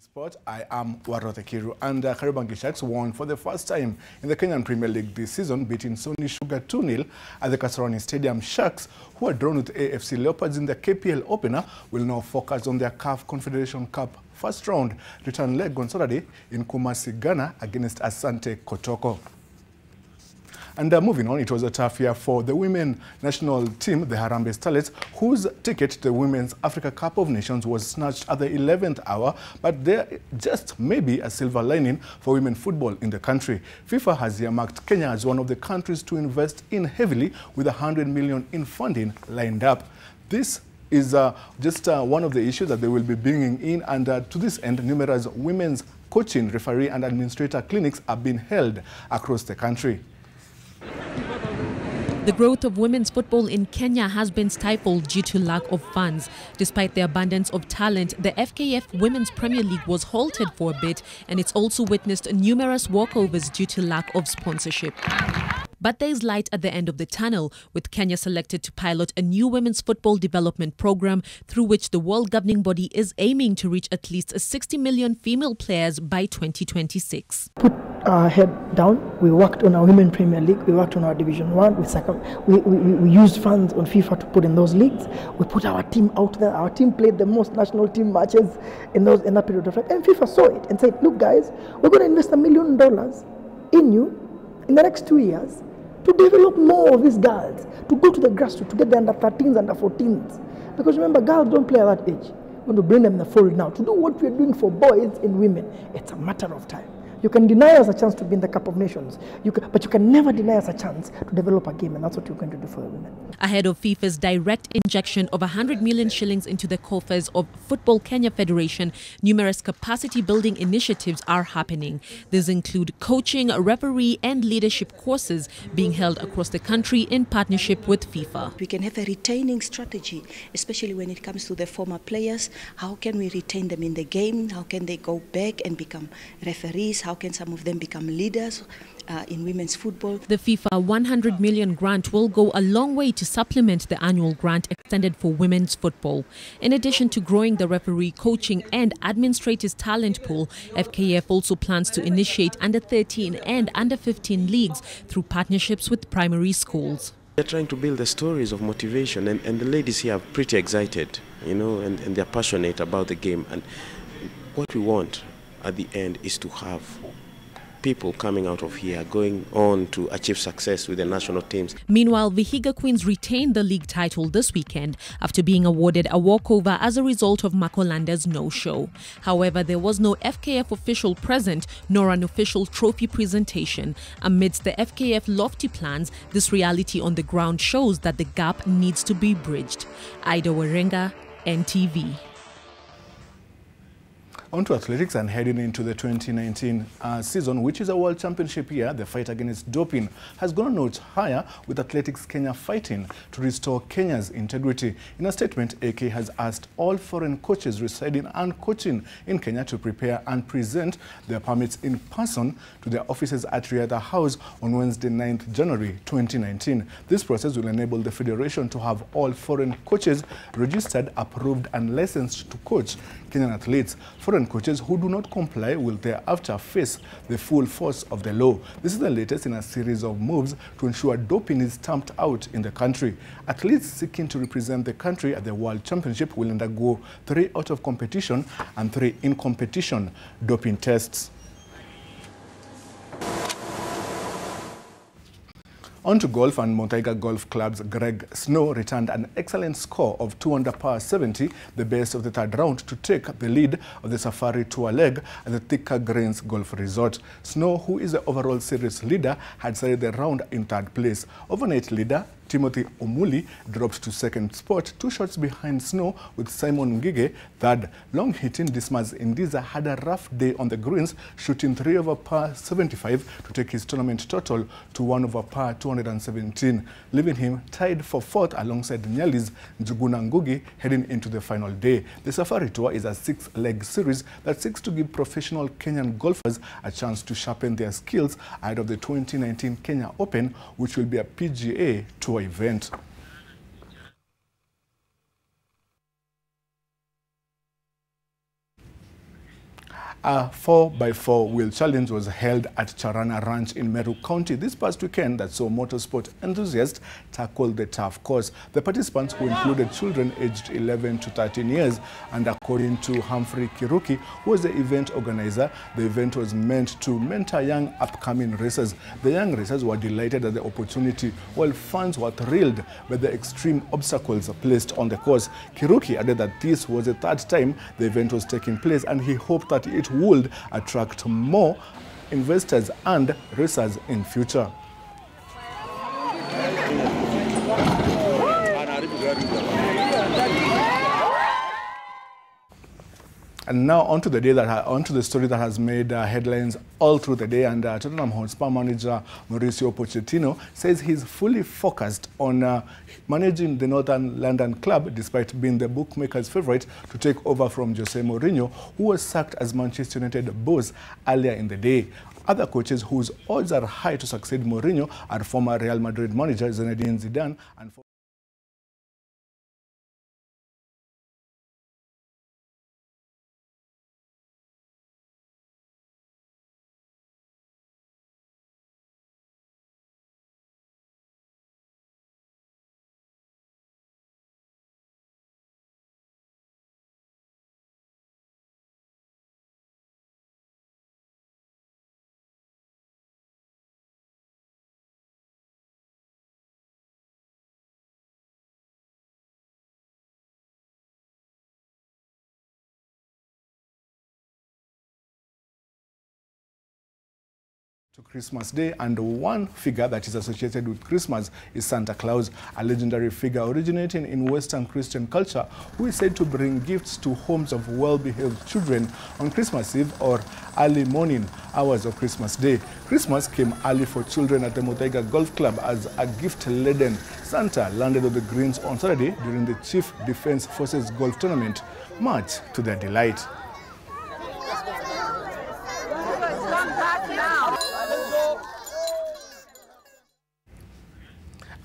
Sport, I am Warothe Kiru, and Kariobangi Sharks won for the first time in the Kenyan Premier League this season, beating Sony Sugar 2-0 at the Kasarani Stadium. Sharks, who are drawn with AFC Leopards in the KPL opener, will now focus on their CAF Confederation Cup first round return leg on Saturday in Kumasi, Ghana against Asante Kotoko. And moving on, it was a tough year for the women national team, the Harambee Starlets, whose ticket to the Women's Africa Cup of Nations was snatched at the 11th hour, but there just may be a silver lining for women football in the country. FIFA has earmarked Kenya as one of the countries to invest in heavily, with 100 million in funding lined up. This is just one of the issues that they will be bringing in, and to this end, numerous women's coaching, referee and administrator clinics are being held across the country. The growth of women's football in Kenya has been stifled due to lack of funds. Despite the abundance of talent, the FKF Women's Premier League was halted for a bit, and it's also witnessed numerous walkovers due to lack of sponsorship. But there is light at the end of the tunnel, with Kenya selected to pilot a new women's football development program through which the world governing body is aiming to reach at least 60 million female players by 2026. Put our head down, we worked on our Women Premier League, we worked on our Division 1, we used funds on FIFA to put in those leagues, we put our team out there, our team played the most national team matches in that period of time, and FIFA saw it and said, look guys, we're going to invest $1 million in you in the next 2 years, to develop more of these girls, to go to the grassroots, to get the under 13s, under 14s. Because remember, girls don't play at that age. We want to bring them in the fold now. To do what we're doing for boys and women, it's a matter of time. You can deny us a chance to be in the Cup of Nations, but you can never deny us a chance to develop a game, and that's what we're going to do for the women. Ahead of FIFA's direct injection of 100 million shillings into the coffers of Football Kenya Federation, numerous capacity-building initiatives are happening. These include coaching, referee and leadership courses being held across the country in partnership with FIFA. We can have a retaining strategy, especially when it comes to the former players. How can we retain them in the game? How can they go back and become referees? How can some of them become leaders in women's football? The FIFA 100 million grant will go a long way to supplement the annual grant extended for women's football. In addition to growing the referee, coaching and administrators talent pool, FKF also plans to initiate under 13 and under 15 leagues through partnerships with primary schools. They're trying to build the stories of motivation, and the ladies here are pretty excited, you know, and they're passionate about the game. And what we want at the end is to have people coming out of here going on to achieve success with the national teams. Meanwhile, Vihiga Queens retained the league title this weekend after being awarded a walkover as a result of Makolanda's no-show. However, there was no FKF official present nor an official trophy presentation. Amidst the FKF lofty plans, this reality on the ground shows that the gap needs to be bridged. Ida Warenga, NTV. On to athletics, and heading into the 2019 season, which is a World Championship year, the fight against doping has gone a notch higher, with Athletics Kenya fighting to restore Kenya's integrity. In a statement, AK has asked all foreign coaches residing and coaching in Kenya to prepare and present their permits in person to their offices at Riadha House on Wednesday, 9th January 2019. This process will enable the Federation to have all foreign coaches registered, approved and licensed to coach Kenyan athletes. Foreign coaches who do not comply will thereafter face the full force of the law. This is the latest in a series of moves to ensure doping is stamped out in the country. Athletes seeking to represent the country at the World Championship will undergo 3 out of competition and 3 in competition doping tests. On to golf, and Montaiga Golf Club's Greg Snow returned an excellent score of 2 under par 70, the best of the third round, to take the lead of the Safari Tour leg at the Thika Greens Golf Resort. Snow, who is the overall series leader, had started the round in 3rd place. Overnight leader Timothy Omuli dropped to 2nd spot, 2 shots behind Snow, with Simon Ngige 3rd. Long-hitting Dismas Indiza had a rough day on the greens, shooting 3 over par 75 to take his tournament total to 1 over par 217, leaving him tied for 4th alongside Nyali's Njuguna Ngugi heading into the final day. The Safari Tour is a 6-leg series that seeks to give professional Kenyan golfers a chance to sharpen their skills ahead of the 2019 Kenya Open, which will be a PGA Tour event. A 4x4 wheel challenge was held at Charana Ranch in Meru County this past weekend that saw motorsport enthusiasts tackle the tough course. The participants, who included children aged 11 to 13 years, and according to Humphrey Kiruki, who was the event organizer, the event was meant to mentor young upcoming racers. The young racers were delighted at the opportunity, while fans were thrilled by the extreme obstacles placed on the course. Kiruki added that this was the third time the event was taking place, and he hoped that it would attract more investors and racers in future. And now onto the story that has made headlines all through the day. And Tottenham Hotspur manager Mauricio Pochettino says he's fully focused on managing the Northern London club, despite being the bookmakers' favourite to take over from Jose Mourinho, who was sacked as Manchester United boss earlier in the day. Other coaches whose odds are high to succeed Mourinho are former Real Madrid manager Zinedine Zidane and Christmas Day, and one figure that is associated with Christmas is Santa Claus, a legendary figure originating in Western Christian culture, who is said to bring gifts to homes of well-behaved children on Christmas Eve or early morning hours of Christmas Day. Christmas came early for children at the Muthaiga Golf Club as a gift-laden Santa landed on the greens on Saturday during the Chief Defence Forces golf tournament, much to their delight.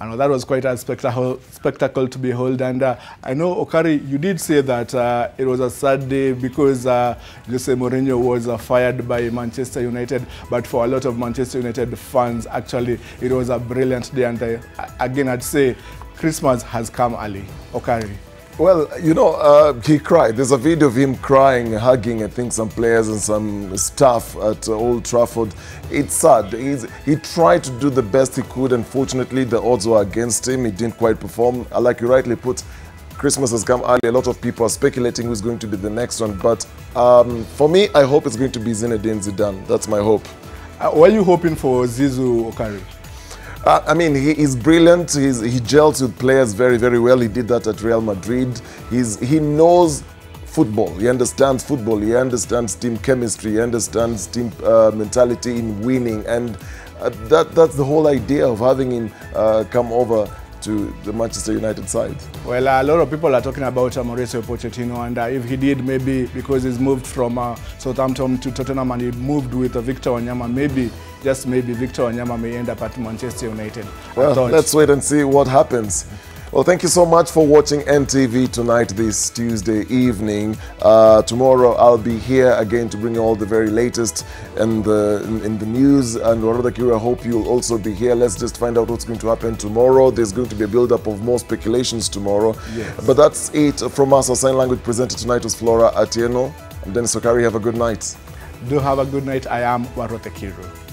I know that was quite a spectacle to behold, and I know, Okari, you did say that it was a sad day because Jose Mourinho was fired by Manchester United, but for a lot of Manchester United fans, actually, it was a brilliant day, and again, I'd say Christmas has come early. Okari. Well, you know, he cried. There's a video of him crying, hugging, I think, some players and some staff at Old Trafford. It's sad. He tried to do the best he could. Unfortunately, the odds were against him. He didn't quite perform. Like you rightly put, Christmas has come early. A lot of people are speculating who's going to be the next one. But for me, I hope it's going to be Zinedine Zidane. That's my hope. What are you hoping for Zizou, Okari? I mean, he is brilliant. He gels with players very, very well. He did that at Real Madrid. He knows football. He understands football. He understands team chemistry. He understands team mentality in winning. And that's the whole idea of having him come over to the Manchester United side. Well, a lot of people are talking about Mauricio Pochettino, and if he did, maybe because he's moved from Southampton to Tottenham and he moved with Victor Wanyama, maybe, just maybe, Victor Wanyama may end up at Manchester United. Well, let's wait and see what happens. Well, thank you so much for watching NTV tonight, this Tuesday evening. Tomorrow I'll be here again to bring you all the very latest in the news. And I hope you'll also be here. Let's just find out what's going to happen tomorrow. There's going to be a build-up of more speculations tomorrow. Yes. But that's it from us. Our sign language presenter tonight was Flora Atieno. I'm Dennis Okari. Have a good night. Do have a good night. I am Warote Kiru.